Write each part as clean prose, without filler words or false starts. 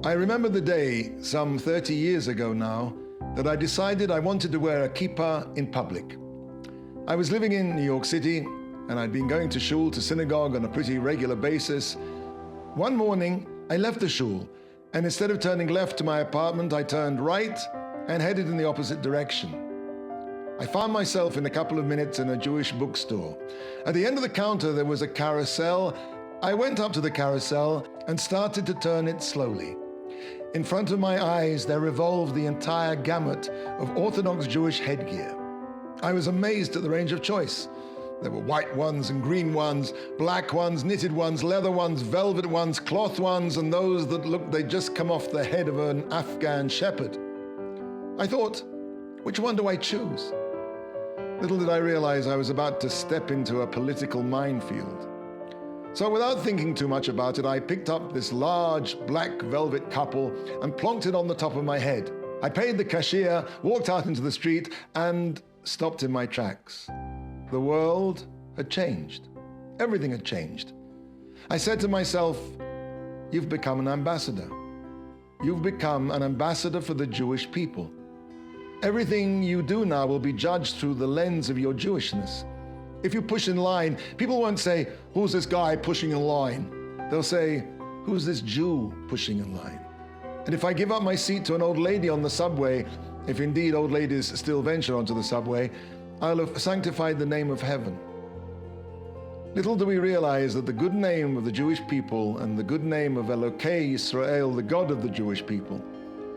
I remember the day, some 30 years ago now, that I decided I wanted to wear a kippah in public. I was living in New York City, and I'd been going to shul, to synagogue on a pretty regular basis. One morning, I left the shul, and instead of turning left to my apartment, I turned right and headed in the opposite direction. I found myself in a couple of minutes in a Jewish bookstore. At the end of the counter, there was a carousel. I went up to the carousel and started to turn it slowly. In front of my eyes, there revolved the entire gamut of Orthodox Jewish headgear. I was amazed at the range of choice. There were white ones and green ones, black ones, knitted ones, leather ones, velvet ones, cloth ones, and those that looked they'd just come off the head of an Afghan shepherd. I thought, which one do I choose? Little did I realize I was about to step into a political minefield. So without thinking too much about it, I picked up this large black velvet couple and plonked it on the top of my head. I paid the cashier, walked out into the street, and stopped in my tracks. The world had changed. Everything had changed. I said to myself, you've become an ambassador. You've become an ambassador for the Jewish people. Everything you do now will be judged through the lens of your Jewishness. If you push in line, people won't say, who's this guy pushing in line? They'll say, who's this Jew pushing in line? And if I give up my seat to an old lady on the subway, if indeed old ladies still venture onto the subway, I'll have sanctified the name of heaven. Little do we realize that the good name of the Jewish people and the good name of Elokei Yisrael, the God of the Jewish people,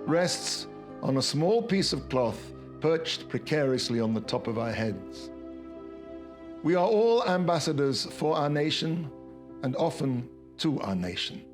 rests on a small piece of cloth perched precariously on the top of our heads. We are all ambassadors for our nation and often to our nation.